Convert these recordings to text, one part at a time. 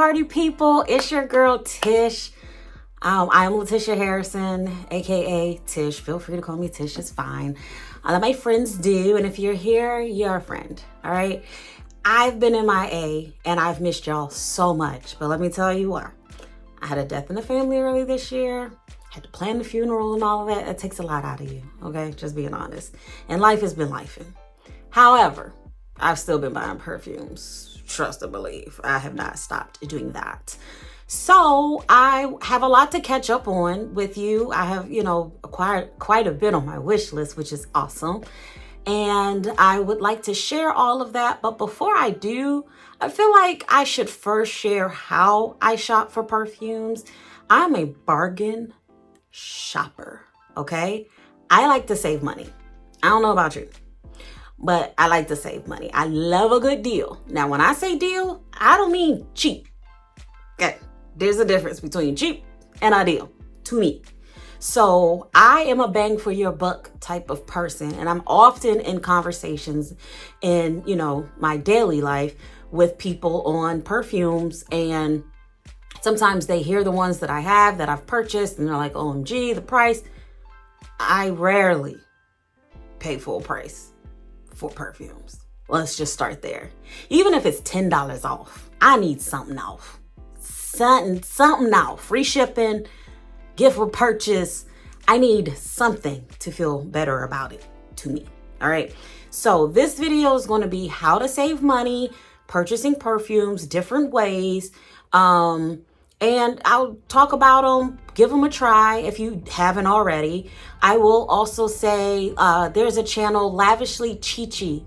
party people? It's your girl Tish. I'm Letitia Harrison, aka Tish. Feel free to call me Tish, it's fine. My friends do, and if you're here, you're a friend, all right? I've been MIA, and I've missed y'all so much, but let me tell you what. I had a death in the family early this year, had to plan the funeral and all of that. That takes a lot out of you, okay? Just being honest. And life has been lifing. However, I've still been buying perfumes. Trust and believe. I have not stopped doing that. So I have a lot to catch up on with you. I have, acquired quite a bit on my wish list, which is awesome. And I would like to share all of that. But before I do, I feel like I should first share how I shop for perfumes. I'm a bargain shopper, okay? I like to save money. I don't know about you, but I like to save money. I love a good deal. Now, when I say deal, I don't mean cheap. Okay, there's a difference between cheap and a deal to me. So I am a bang for your buck type of person. And I'm often in conversations in, my daily life with people on perfumes. And sometimes they hear the ones that I have that I've purchased and they're like, OMG, the price. I rarely pay full price for perfumes. Let's just start there. Even if it's $10 off, I need something off. Something off. Free shipping, gift for purchase. I need something to feel better about it to me. All right. So this video is going to be how to save money, purchasing perfumes, different ways. And I'll talk about them, give them a try if you haven't already. I will also say there's a channel, Lavishly Chi-Chi.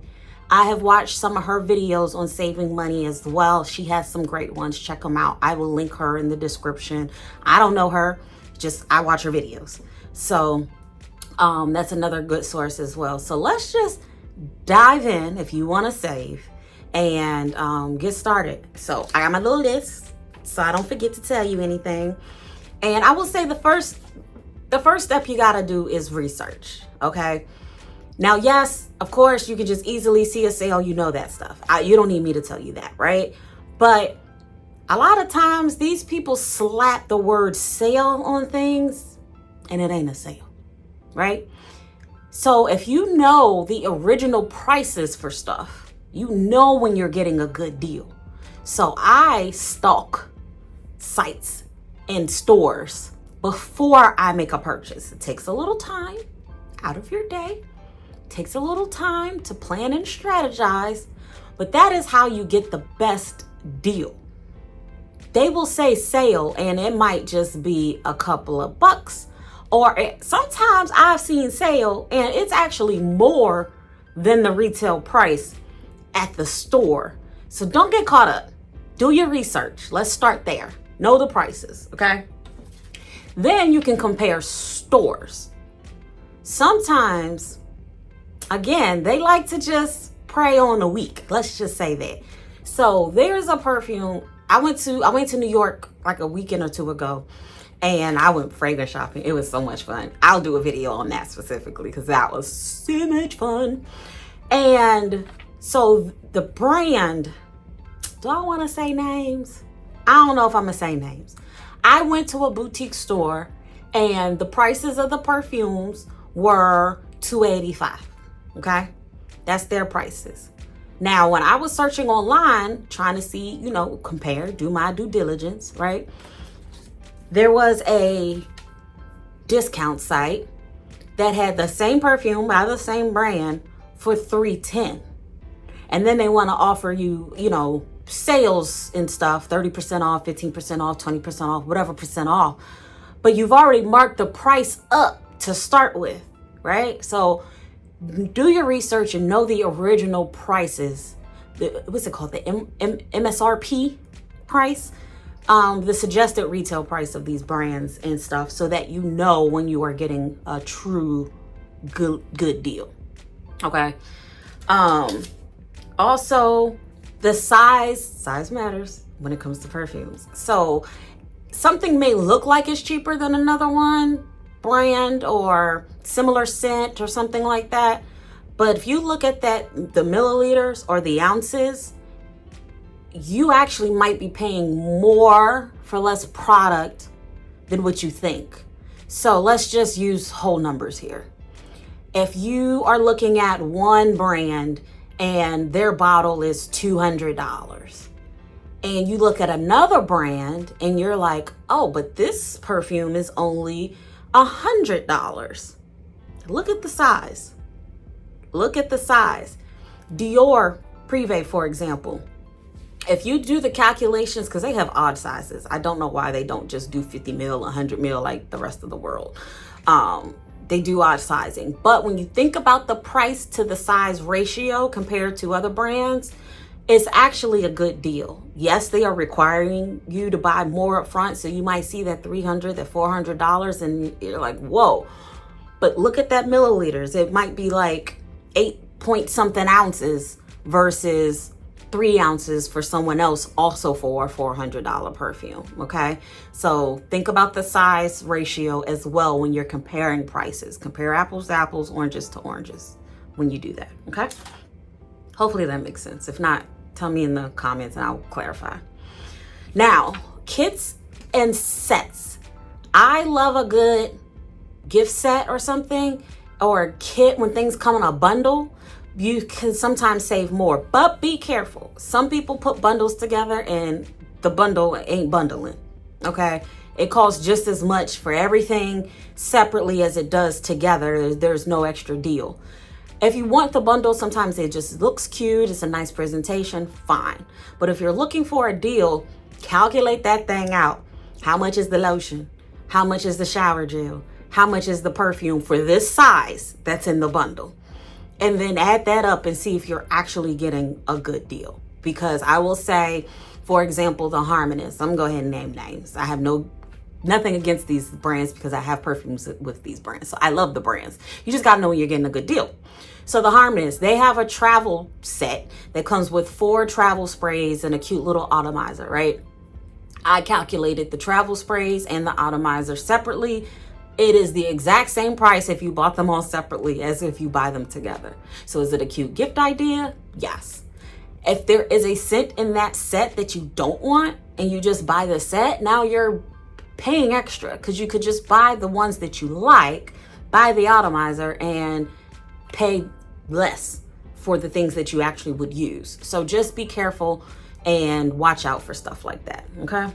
I have watched some of her videos on saving money as well. She has some great ones. Check them out. I will link her in the description. I don't know her, just I watch her videos. So that's another good source as well. So let's just dive in if you want to save and get started. So I got my little list so I don't forget to tell you anything. And I will say the first step you got to do is research, okay? Now, yes, of course, you can just easily see a sale. You know that stuff. You don't need me to tell you that, right? But a lot of times these people slap the word sale on things and it ain't a sale, right? So if you know the original prices for stuff, you know when you're getting a good deal. So I stalk sites and stores before I make a purchase. It takes a little time out of your day. Takes a little time to plan and strategize, but that is how you get the best deal. They will say sale and it might just be a couple of bucks, or sometimes I've seen sale and it's actually more than the retail price at the store. So don't get caught up. Do your research. Let's start there. Know the prices, okay? Then you can compare stores. Sometimes, again, they like to just prey on the weak. Let's just say that. So there's a perfume. I went to New York like a weekend or two ago, and I went fragrance shopping. It was so much fun. I'll do a video on that specifically because that was so much fun. And so the brand, do I want to say names? I don't know if I'm gonna say names. I went to a boutique store and the prices of the perfumes were $285. Okay, that's their prices. Now, when I was searching online, trying to see, compare, do my due diligence, right? There was a discount site that had the same perfume by the same brand for $310. And then they want to offer you, sales and stuff, 30% off, 15% off, 20% off, whatever percent off. But you've already marked the price up to start with, right? So do your research and know the original prices. What's it called? The MSRP price, the suggested retail price of these brands and stuff, so that you know when you are getting a true good deal. Okay. Also, the size matters when it comes to perfumes. So something may look like it's cheaper than another one, brand or similar scent or something like that. But if you look at the milliliters or the ounces, you actually might be paying more for less product than what you think. So let's just use whole numbers here. If you are looking at one brand and their bottle is $200, and you look at another brand and you're like, oh, but this perfume is only $100. Look at the size. Look at the size. Dior Privé, for example, if you do the calculations, because they have odd sizes. I don't know why they don't just do 50 mil, 100 mil like the rest of the world. They do odd sizing. But when you think about the price to the size ratio compared to other brands, it's actually a good deal. Yes, they are requiring you to buy more up front. So you might see that $300, that $400, and you're like, whoa. But look at that milliliters. It might be like 8 point something ounces versus 3 ounces for someone else, also for a $400 perfume. Okay. So think about the size ratio as well when you're comparing prices. Compare apples to apples, oranges to oranges when you do that. Okay. Hopefully that makes sense. If not, tell me in the comments and I'll clarify. Now, kits and sets. I love a good gift set or something, or a kit. When things come in a bundle, you can sometimes save more, but be careful. Some people put bundles together and the bundle ain't bundling. Okay. It costs just as much for everything separately as it does together. There's no extra deal. If you want the bundle, sometimes it just looks cute. It's a nice presentation, fine. But if you're looking for a deal, calculate that thing out. How much is the lotion? How much is the shower gel? How much is the perfume for this size that's in the bundle? And then add that up and see if you're actually getting a good deal. Because I will say, for example, the Harmonious. I'm gonna go ahead and name names. I have nothing against these brands because I have perfumes with these brands. So I love the brands. You just gotta know when you're getting a good deal. So the Harmonious, they have a travel set that comes with 4 travel sprays and a cute little atomizer, right? I calculated the travel sprays and the atomizer separately. It is the exact same price if you bought them all separately as if you buy them together. So is it a cute gift idea? Yes. If there is a scent in that set that you don't want and you just buy the set, now you're paying extra, because you could just buy the ones that you like, buy the atomizer, and pay less for the things that you actually would use. So just be careful and watch out for stuff like that. Okay.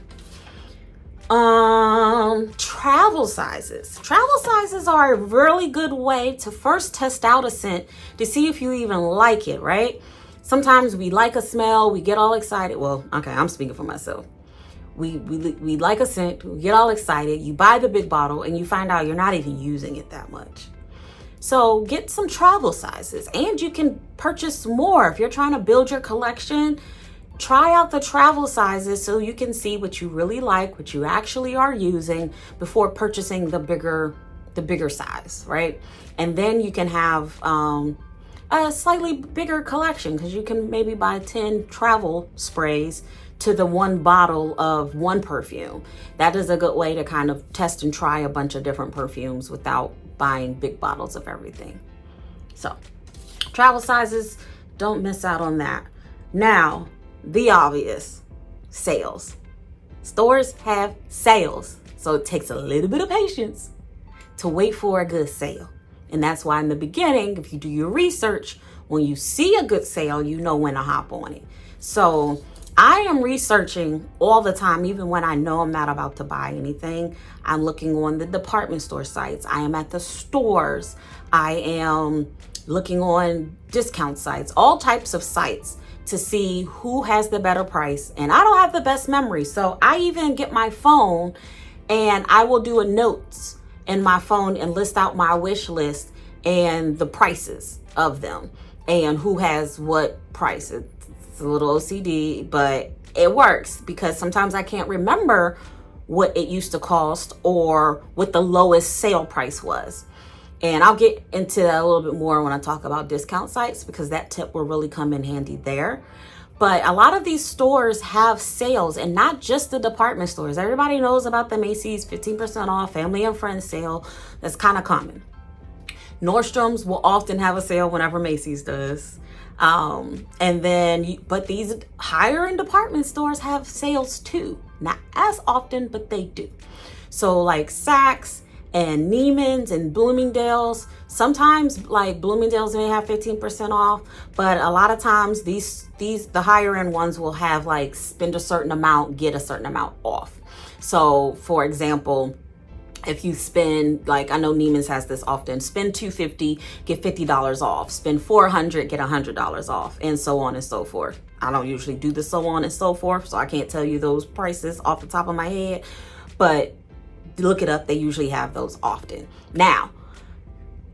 Travel sizes. Travel sizes are a really good way to first test out a scent to see if you even like it, right? Sometimes we like a smell, we get all excited. Well, okay, I'm speaking for myself. We like a scent, we get all excited, you buy the big bottle and you find out you're not even using it that much. So get some travel sizes, and you can purchase more. If you're trying to build your collection, try out the travel sizes so you can see what you really like, what you actually are using before purchasing the bigger size, right? And then you can have a slightly bigger collection, because you can maybe buy 10 travel sprays to the 1 bottle of 1 perfume. That is a good way to kind of test and try a bunch of different perfumes without buying big bottles of everything. So travel sizes, don't miss out on that. Now, the obvious, sales. Stores have sales, so it takes a little bit of patience to wait for a good sale. And that's why in the beginning, if you do your research, when you see a good sale, you know when to hop on it. So I am researching all the time, even when I know I'm not about to buy anything. I'm looking on the department store sites. I am at the stores. I am looking on discount sites, all types of sites, to see who has the better price. And I don't have the best memory. So I even get my phone and I will do a notes in my phone and list out my wish list and the prices of them and who has what price. It's a little OCD, but it works because sometimes I can't remember what it used to cost or what the lowest sale price was. And I'll get into that a little bit more when I talk about discount sites, because that tip will really come in handy there. But a lot of these stores have sales, and not just the department stores. Everybody knows about the Macy's 15% off family and friends sale. That's kind of common. Nordstrom's will often have a sale whenever Macy's does. And then, but these higher end department stores have sales too. Not as often, but they do. So like Saks and Neiman's and Bloomingdale's, sometimes like Bloomingdale's may have 15% off, but a lot of times the higher end ones will have like spend a certain amount, get a certain amount off. So for example, if you spend, like I know Neiman's has this often, spend $250, get $50 off, spend $400, get $100 off, and so on and so forth. I don't usually do the so on and so forth, so I can't tell you those prices off the top of my head, but look it up. They usually have those often. Now,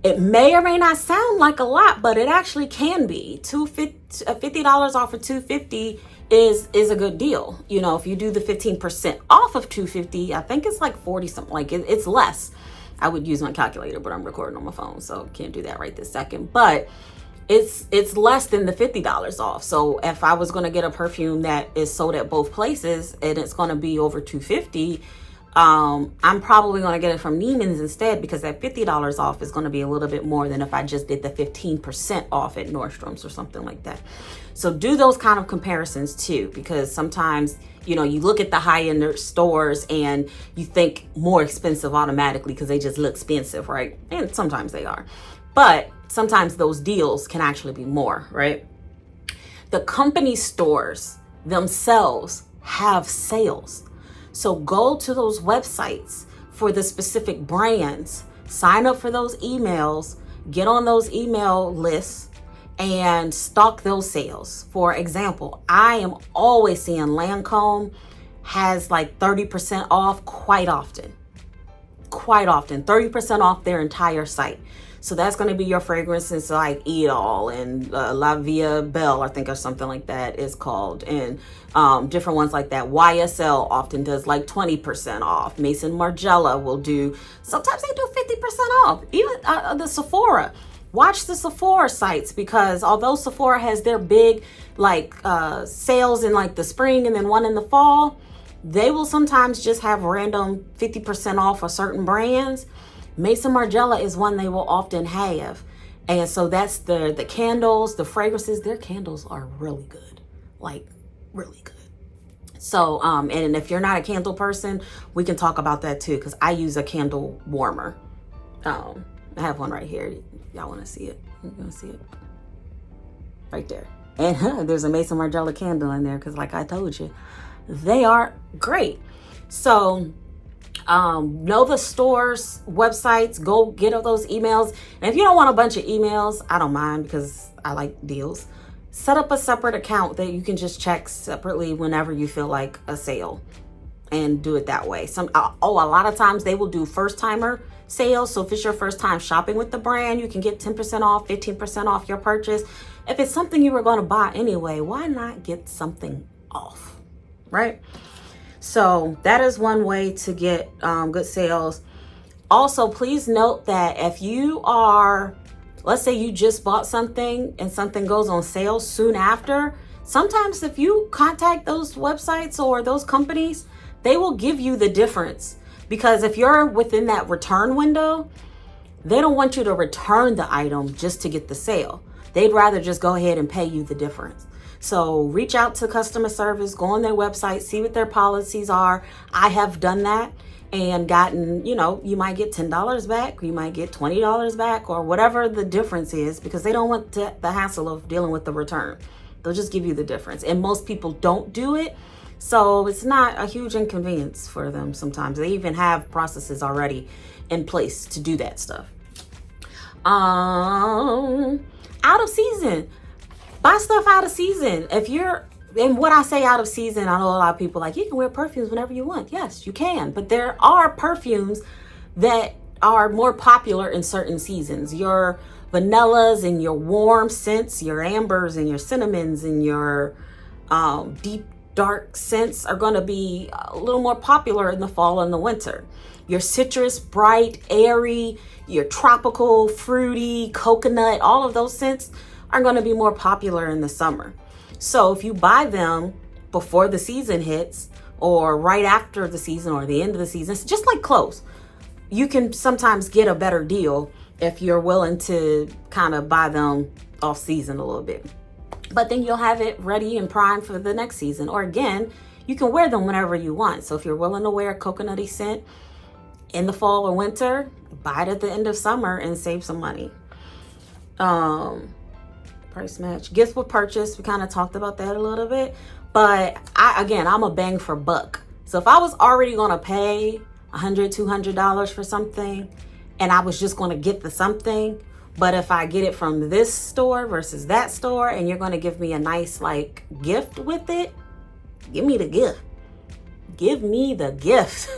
it may or may not sound like a lot, but it actually can be. $50 off of $250 is a good deal. You know, if you do the 15% off of $250, I think it's like 40 something. Like it's less. I would use my calculator, but I'm recording on my phone, so can't do that right this second. But it's less than the $50 off. So if I was going to get a perfume that is sold at both places and it's going to be over $250, I'm probably going to get it from Neiman's instead, because that $50 off is going to be a little bit more than if I just did the 15% off at Nordstrom's or something like that. So do those kind of comparisons too, because sometimes, you know, you look at the high-end stores and you think more expensive automatically because they just look expensive, right? And sometimes they are. But sometimes those deals can actually be more, right? The company stores themselves have sales. So go to those websites for the specific brands, sign up for those emails, get on those email lists, and stock those sales. For example, I am always seeing Lancome has like 30% off quite often, 30% off their entire site. So that's going to be your fragrances like Eat All and La Vie Belle, I think, or something like that is called. And different ones like that. YSL often does like 20% off. Maison Margiela will do, sometimes they do 50% off. Even the Sephora. Watch the Sephora sites, because although Sephora has their big like sales in like the spring and then one in the fall, they will sometimes just have random 50% off of certain brands. Maison Margiela is one they will often have. And so that's the candles, the fragrances. Their candles are really good, like really good. So, and if you're not a candle person, we can talk about that too, because I use a candle warmer. I have one right here. Y'all want to see it? You want to see it? Right there. And there's a Maison Margiela candle in there, because like I told you, they are great. So, know the stores, websites, go get those emails. And if you don't want a bunch of emails, I don't mind, because I like deals. Set up a separate account that you can just check separately whenever you feel like a sale, and do it that way. A lot of times they will do first timer sales. So if it's your first time shopping with the brand, you can get 10% off, 15% off your purchase. If it's something you were going to buy anyway, why not get something off, right? So that is one way to get good sales. Also, please note that if you are, let's say you just bought something and something goes on sale soon after, sometimes if you contact those websites or those companies, they will give you the difference. Because if you're within that return window, they don't want you to return the item just to get the sale. They'd rather just go ahead and pay you the difference. So reach out to customer service, go on their website, see what their policies are. I have done that and gotten, you know, you might get $10 back, you might get $20 back, or whatever the difference is, because they don't want the hassle of dealing with the return. They'll just give you the difference. And most people don't do it. So it's not a huge inconvenience for them sometimes. They even have processes already in place to do that stuff. Out of season. Buy stuff out of season. If you're, and what I say out of season, I know a lot of people like, you can wear perfumes whenever you want. Yes, you can. But there are perfumes that are more popular in certain seasons. Your vanillas and your warm scents, your ambers and your cinnamons and your deep dark scents are going to be a little more popular in the fall and the winter. Your citrus, bright, airy, your tropical, fruity, coconut, all of those scents are going to be more popular in the summer. So if you buy them before the season hits, or right after the season, or the end of the season, it's just like clothes. You can sometimes get a better deal if you're willing to kind of buy them off season a little bit. But then you'll have it ready and primed for the next season. Or again, you can wear them whenever you want. So if you're willing to wear a coconutty scent in the fall or winter, buy it at the end of summer and save some money. Price match, gift with purchase. We kind of talked about that a little bit, but I'm a bang for buck. So if I was already going to pay $100-$200 for something and I was just going to get the something, but if I get it from this store versus that store and you're going to give me a nice like gift with it, give me the gift. Give me the gift.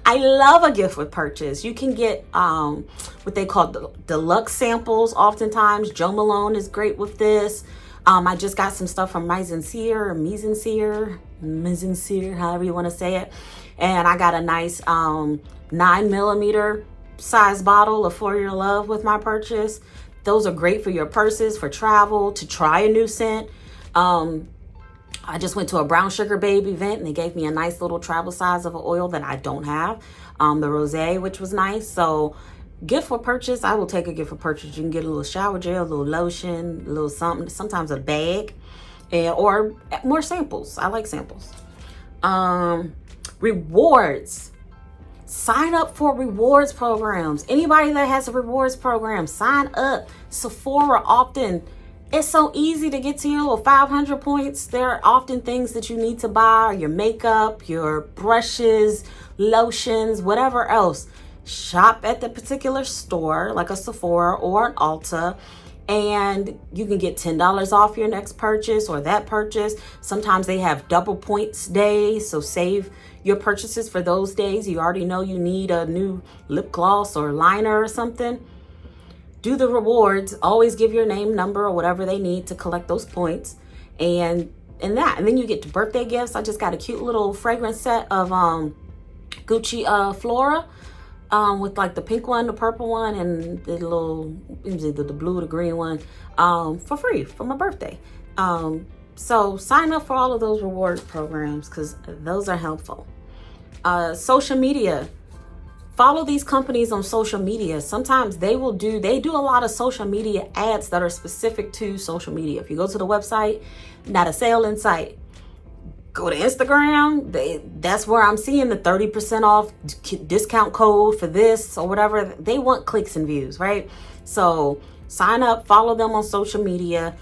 I love a gift with purchase. You can get what they call deluxe samples. Oftentimes, Jo Malone is great with this. I just got some stuff from Mise en Cire, however you want to say it. And I got a nice 9mm size bottle of For Your Love with my purchase. Those are great for your purses, for travel, to try a new scent. I just went to a Brown Sugar Babe event and they gave me a nice little travel size of an oil that I don't have, the Rosé, which was nice. So gift for purchase, I will take a gift for purchase. You can get a little shower gel, a little lotion, a little something, sometimes a bag, or more samples. I like samples. Rewards. Sign up for rewards programs. Anybody that has a rewards program, sign up. Sephora often, it's so easy to get to your little 500 points. There are often things that you need to buy, your makeup, your brushes, lotions, whatever else. Shop at the particular store, like a Sephora or an Ulta, and you can get $10 off your next purchase or that purchase. Sometimes they have double points days, so save your purchases for those days. You already know you need a new lip gloss or liner or something. Do the rewards. Always give your name, number, or whatever they need to collect those points, and then you get to birthday gifts. I just got a cute little fragrance set of Gucci Flora, with like the pink one, the purple one, and the little the blue, the green one, for free for my birthday. So sign up for all of those reward programs because those are helpful. Social media. Follow these companies on social media. Sometimes they do a lot of social media ads that are specific to social media. If you go to the website, not a sale in sight. Go to Instagram. That's where I'm seeing the 30% off discount code for this or whatever. They want clicks and views, right? So sign up, follow them on social media.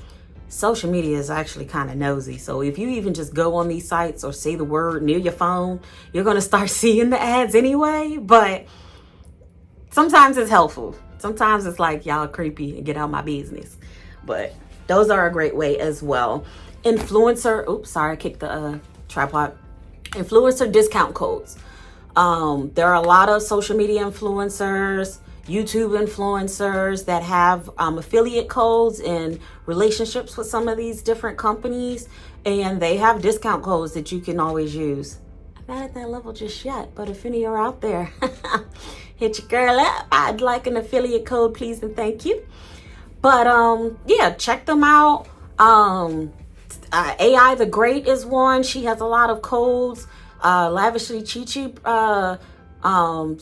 Social media is actually kind of nosy. So if you even just go on these sites or say the word near your phone, you're going to start seeing the ads anyway. But sometimes it's helpful. Sometimes it's like, y'all creepy and get out my business. But those are a great way as well. Influencer, I kicked the tripod. Influencer discount codes. There are a lot of social media influencers, YouTube influencers that have affiliate codes and relationships with some of these different companies, and they have discount codes that you can always use. I'm not at that level just yet, but if any are out there, hit your girl up. I'd like an affiliate code, please and thank you. But yeah, check them out. AI the Great is one. She has a lot of codes. Lavishly Chichi,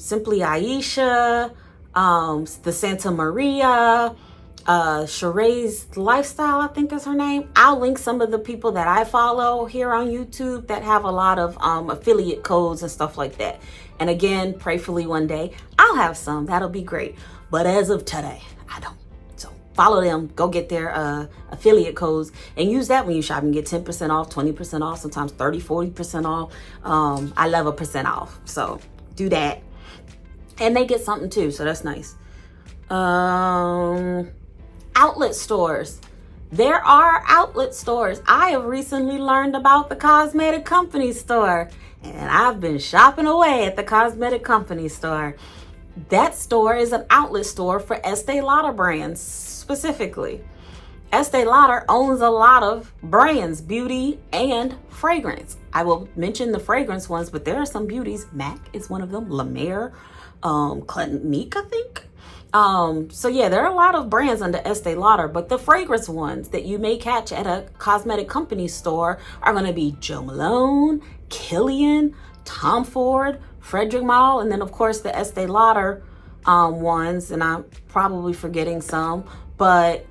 Simply Aisha, the Santa Maria, Sheree's Lifestyle, I think is her name. I'll link some of the people that I follow here on YouTube that have a lot of affiliate codes and stuff like that. And again, prayfully one day I'll have some. That'll be great. But as of today, I don't. So follow them, go get their affiliate codes and use that when you shop and get 10% off, 20% off, sometimes 30, 40% off. I love a percent off. So do that. And they get something too, so that's nice. Outlet stores. There are outlet stores. I have recently learned about the Cosmetic Company store, and I've been shopping away at the Cosmetic Company store. That store is an outlet store for Estee Lauder brands specifically. Estee Lauder owns a lot of brands, beauty and fragrance. I will mention the fragrance ones, but there are some beauties. MAC is one of them. La Mer, Clinique, I think. So yeah, there are a lot of brands under Estee Lauder, but the fragrance ones that you may catch at a Cosmetic Company store are going to be Jo Malone, Kilian, Tom Ford, Frederic Malle, and then of course the Estee Lauder ones, and I'm probably forgetting some, but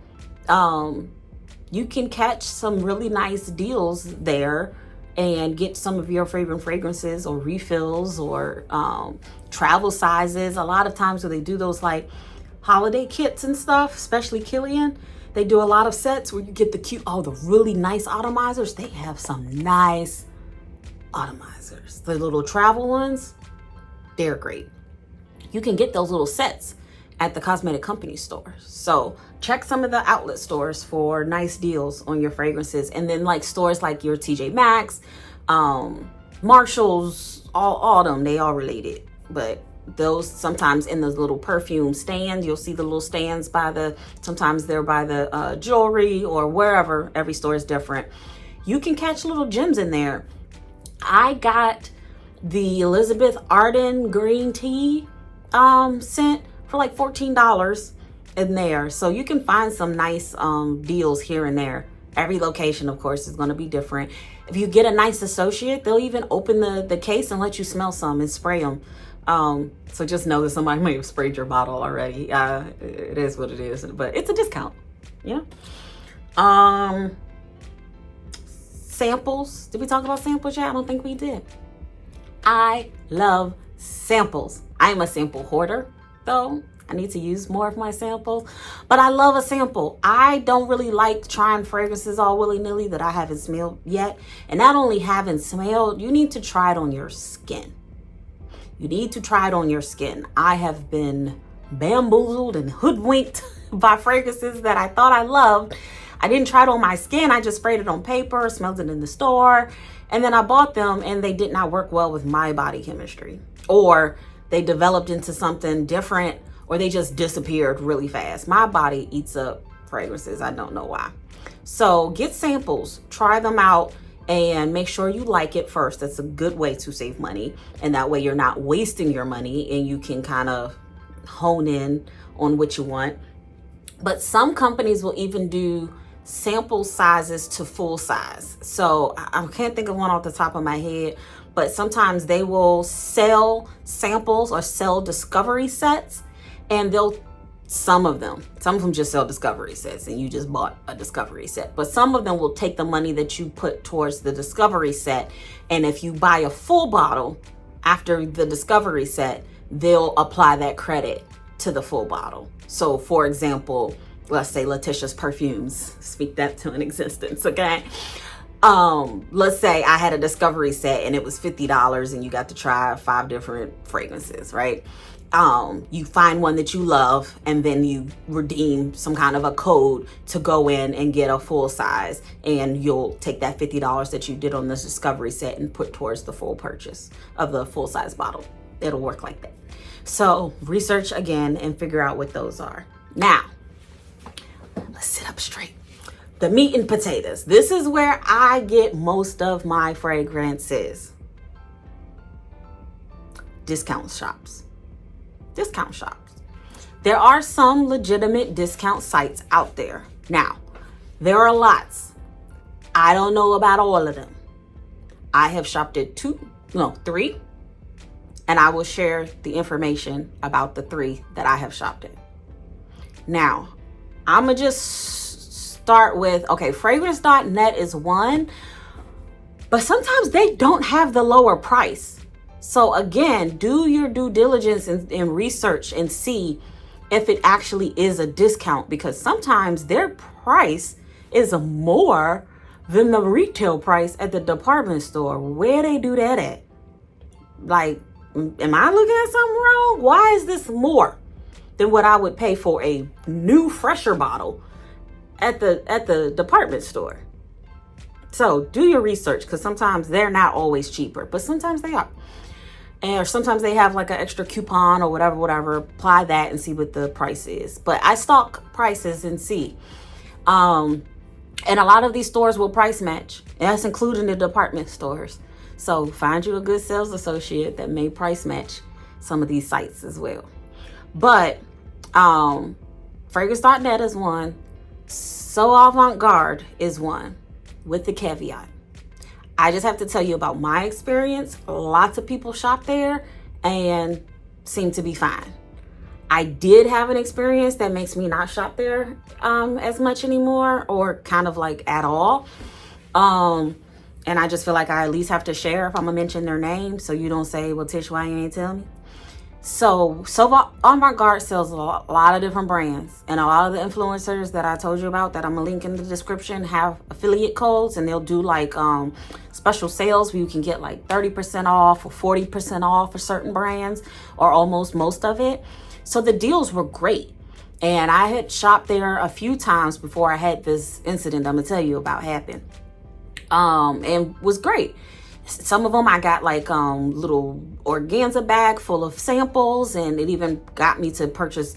you can catch some really nice deals there and get some of your favorite fragrances or refills or travel sizes. A lot of times when they do those like holiday kits and stuff, especially Killian, they do a lot of sets where you get the cute, the really nice atomizers. They have some nice atomizers. The little travel ones, they're great. You can get those little sets at the cosmetic company stores. So check some of the outlet stores for nice deals on your fragrances. And then like stores like your TJ Maxx, Marshalls, all them, they all related. But those sometimes in those little perfume stands, you'll see the little stands sometimes they're by the jewelry or wherever. Every store is different. You can catch little gems in there. I got the Elizabeth Arden green tea scent for like $14 in there. So you can find some nice deals here and there. Every location, of course, is going to be different. If you get a nice associate, they'll even open the case and let you smell some and spray them. So just know that somebody may have sprayed your bottle already. It is what it is, but it's a discount, you know? Samples. Did we talk about samples yet? I don't think we did. I love samples. I'm a sample hoarder, though. I need to use more of my samples, but I love a sample. I don't really like trying fragrances all willy-nilly that I haven't smelled yet. And not only haven't smelled, you need to try it on your skin. You need to try it on your skin. I have been bamboozled and hoodwinked by fragrances that I thought I loved. I didn't try it on my skin. I just sprayed it on paper, smelled it in the store, and then I bought them and they did not work well with my body chemistry, or they developed into something different, or they just disappeared really fast. My body eats up fragrances. I don't know why. So get samples, try them out, and make sure you like it first. That's a good way to save money. And that way you're not wasting your money and you can kind of hone in on what you want. But some companies will even do sample sizes to full size. So I can't think of one off the top of my head, but sometimes they will sell samples or sell discovery sets. And some of them just sell discovery sets and you just bought a discovery set. But some of them will take the money that you put towards the discovery set. And if you buy a full bottle after the discovery set, they'll apply that credit to the full bottle. So for example, let's say Letitia's perfumes, speak that to an existence, okay? Let's say I had a discovery set and it was $50 and you got to try 5 different fragrances, right? You find one that you love and then you redeem some kind of a code to go in and get a full size, and you'll take that $50 that you did on this discovery set and put towards the full purchase of the full size bottle. It'll work like that. So research again and figure out what those are. Now, let's sit up straight. The meat and potatoes. This is where I get most of my fragrances. Discount shops. Discount shops. There are some legitimate discount sites out there. Now, there are lots. I don't know about all of them. I have shopped at 3, and I will share the information about the 3 that I have shopped at. Now, I'm gonna just start with, fragrance.net is one, but sometimes they don't have the lower price. So again, do your due diligence and research and see if it actually is a discount, because sometimes their price is more than the retail price at the department store. Where they do that at? Like, am I looking at something wrong? Why is this more than what I would pay for a new, fresher bottle at the department store? So do your research, because sometimes they're not always cheaper, but sometimes they are. Or sometimes they have like an extra coupon or whatever. Apply that and see what the price is. But I stalk prices and see. And a lot of these stores will price match. And that's including the department stores. So find you a good sales associate that may price match some of these sites as well. But fragrance.net is one. So Avant Guarde is one, with the caveat. I just have to tell you about my experience. Lots of people shop there and seem to be fine. I did have an experience that makes me not shop there as much anymore, or kind of like at all. And I just feel like I at least have to share if I'm gonna mention their name, so you don't say, well, Tish, why you ain't tell me? So Avant Guarde sells a lot of different brands, and a lot of the influencers that I told you about that I'm gonna link in the description have affiliate codes, and they'll do like special sales where you can get like 30% off or 40% off for certain brands, or almost most of it. So the deals were great, and I had shopped there a few times before I had this incident I'm gonna tell you about happen, and was great. Some of them I got like little organza bag full of samples, and it even got me to purchase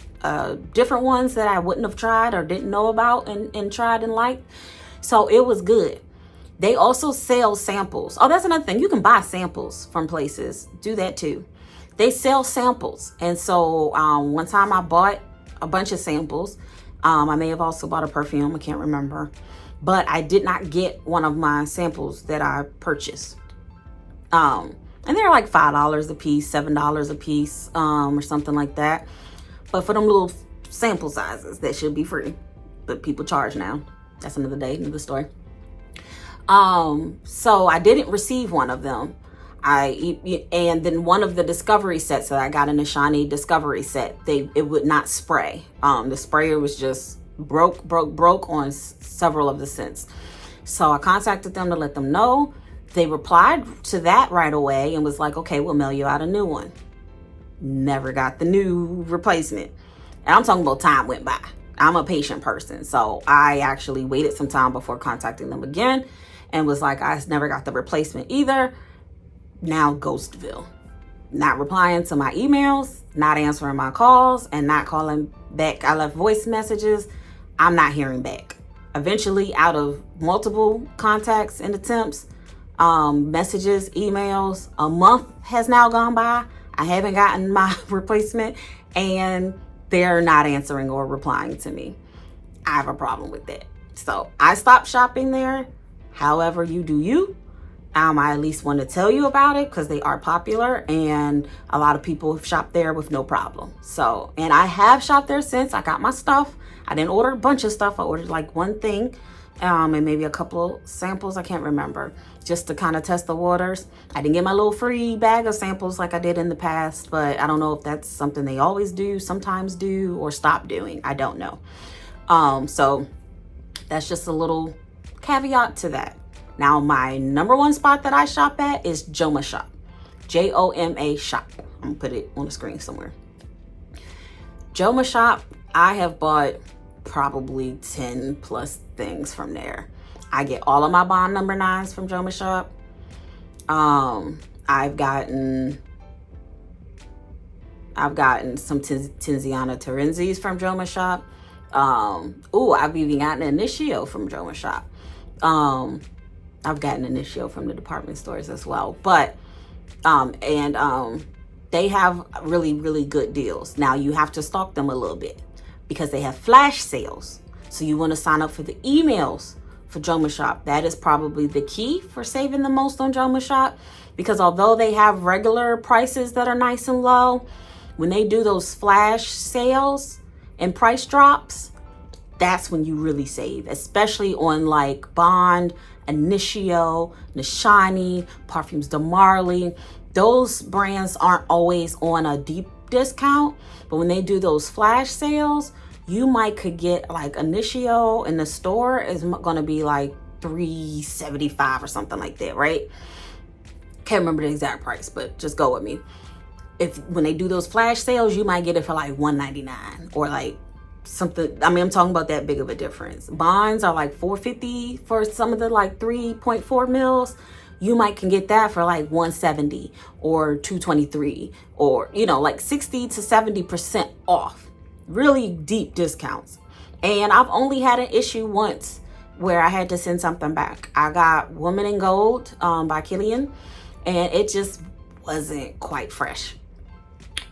different ones that I wouldn't have tried or didn't know about and tried and liked. So it was good. They also sell samples. Oh, that's another thing. You can buy samples from places. Do that too. They sell samples. And so one time I bought a bunch of samples. I may have also bought a perfume. I can't remember. But I did not get one of my samples that I purchased. And they're like $5 a piece, $7 a piece, or something like that. But for them little sample sizes, that should be free. But people charge now. That's another day, another story. So I didn't receive one of them. And then one of the discovery sets that I got in the Shani discovery set, it would not spray. The sprayer was just broke on several of the scents. So I contacted them to let them know. They replied to that right away and was like, okay, we'll mail you out a new one. Never got the new replacement. And I'm talking about time went by. I'm a patient person. So I actually waited some time before contacting them again and was like, I never got the replacement either. Now Ghostville. Not replying to my emails, not answering my calls, and not calling back. I left voice messages. I'm not hearing back. Eventually, out of multiple contacts and attempts, messages, emails, a month has now gone by. I haven't gotten my replacement, and they're not answering or replying to me. I have a problem with that. So I stopped shopping there. However, you do you. I at least want to tell you about it because they are popular, and a lot of people have shopped there with no problem. So, and I have shopped there since I got my stuff. I didn't order a bunch of stuff. I ordered like one thing, and maybe a couple samples. I can't remember, just to kind of test the waters. I didn't get my little free bag of samples like I did in the past, but I don't know if that's something they always do, sometimes do, or stop doing. I don't know. So that's just a little caveat to that. Now, my number one spot that I shop at is Jomashop. Joma shop. I'm gonna put it on the screen somewhere. Jomashop, I have bought probably 10 plus things from there. I get all of my bond number 9s from Jomashop. I've gotten some Tiziana Terenzis from Jomashop. I've even gotten an Initio from Jomashop. I've gotten an Initio from the department stores as well. But they have really, really good deals. Now you have to stalk them a little bit because they have flash sales. So you want to sign up for the emails for Jomashop. That is probably the key for saving the most on Jomashop, because although they have regular prices that are nice and low, when they do those flash sales and price drops, that's when you really save, especially on like Bond, Initio, Nishani, Parfums de Marly. Those brands aren't always on a deep discount, but when they do those flash sales, you could get like Initio in the store is going to be like $3.75 or something like that, right? Can't remember the exact price, but just go with me. When they do those flash sales, you might get it for like $1.99 or like something. I mean, I'm talking about that big of a difference. Bonds are like $4.50 for some of the like 3.4 mils. You can get that for like $1.70 or $2.23, or like 60 to 70% off. Really deep discounts. And I've only had an issue once where I had to send something back. I got Woman in Gold by Killian, and it just wasn't quite fresh.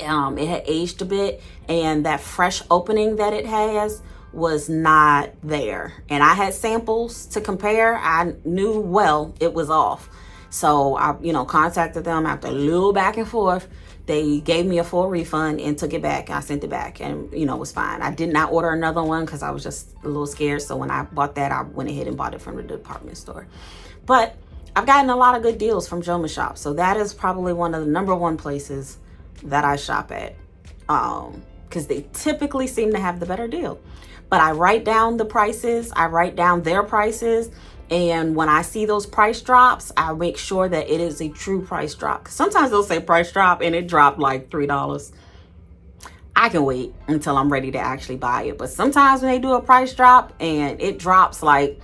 It had aged a bit, and that fresh opening that it has was not there. And I had samples to compare. I knew well it was off. So I, contacted them after a little back and forth They gave me a full refund and took it back. I sent it back and, you know, it was fine. I did not order another one because I was just a little scared. So when I bought that, I went ahead and bought it from the department store. But I've gotten a lot of good deals from Jomashop. So that is probably one of the #1 places that I shop at, because they typically seem to have the better deal. But I write down the prices. I write down their prices. And when I see those price drops, I make sure that it is a true price drop. Sometimes they'll say price drop and it dropped like $3. I can wait until I'm ready to actually buy it. But sometimes when they do a price drop and it drops like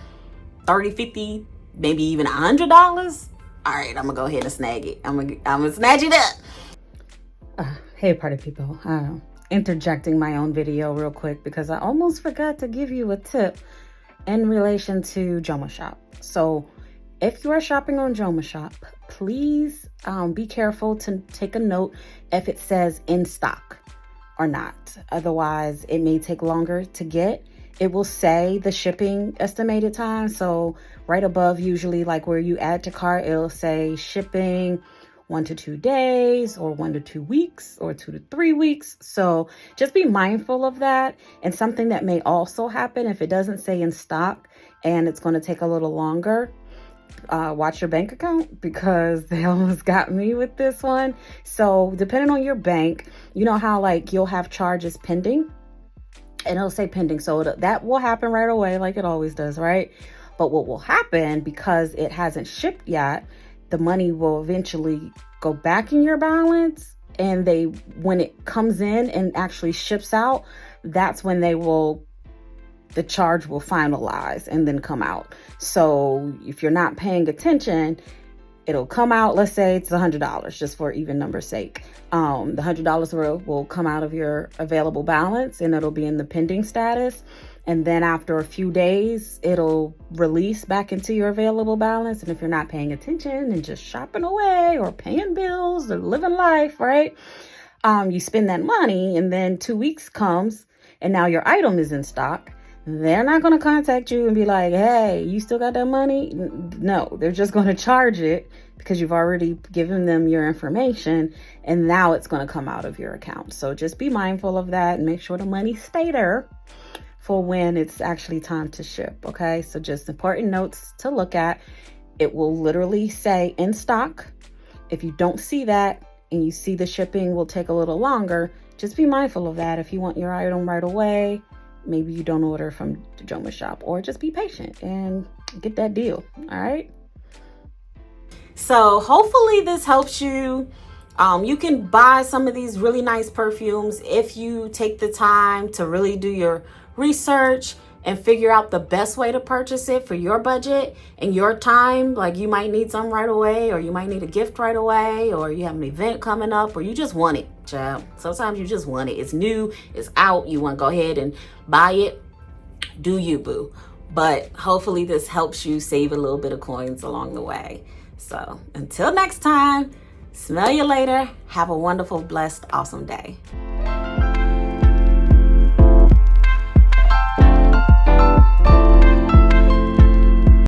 30, 50, maybe even $100, all right, I'm gonna go ahead and snag it. I'm gonna snatch it up. Hey, party people. Interjecting my own video real quick because I almost forgot to give you a tip in relation to Jomashop. So if you are shopping on Jomashop, please be careful to take a note if it says in stock or not. Otherwise, it may take longer to get. It will say the shipping estimated time. So right above, usually like where you add to cart, it'll say shipping 1 to 2 days or 1 to 2 weeks or 2 to 3 weeks. So just be mindful of that. And something that may also happen if it doesn't say in stock and it's going to take a little longer, watch your bank account, because they almost got me with this one. So depending on your bank, you know how like you'll have charges pending and it'll say pending. So that will happen right away like it always does, right? But what will happen, because it hasn't shipped yet, the money will eventually go back in your balance, and when it comes in and actually ships out, that's when the charge will finalize and then come out. So if you're not paying attention, it'll come out. Let's say it's $100, just for even number's sake. The $100 will come out of your available balance and it'll be in the pending status. And then after a few days, it'll release back into your available balance. And if you're not paying attention and just shopping away or paying bills or living life, right? You spend that money, and then 2 weeks comes and now your item is in stock. They're not going to contact you and be like, hey, you still got that money? No, they're just going to charge it because you've already given them your information, and now it's going to come out of your account. So just be mindful of that and make sure the money stay there for when it's actually time to ship. Okay, so just important notes to look at. It will literally say in stock. If you don't see that and you see the shipping will take a little longer, just be mindful of that. If you want your item right away, maybe you don't order from the Jomashop, or just be patient and get that deal. All right. So hopefully this helps you. You can buy some of these really nice perfumes if you take the time to really do your research and figure out the best way to purchase it for your budget and your time. Like, you might need some right away, or you might need a gift right away, or you have an event coming up, or you just want it, child. Sometimes you just want it. It's new, it's out, you want to go ahead and buy it. Do you, boo. But hopefully this helps you save a little bit of coins along the way. So until next time, smell you later. Have a wonderful, blessed, awesome day.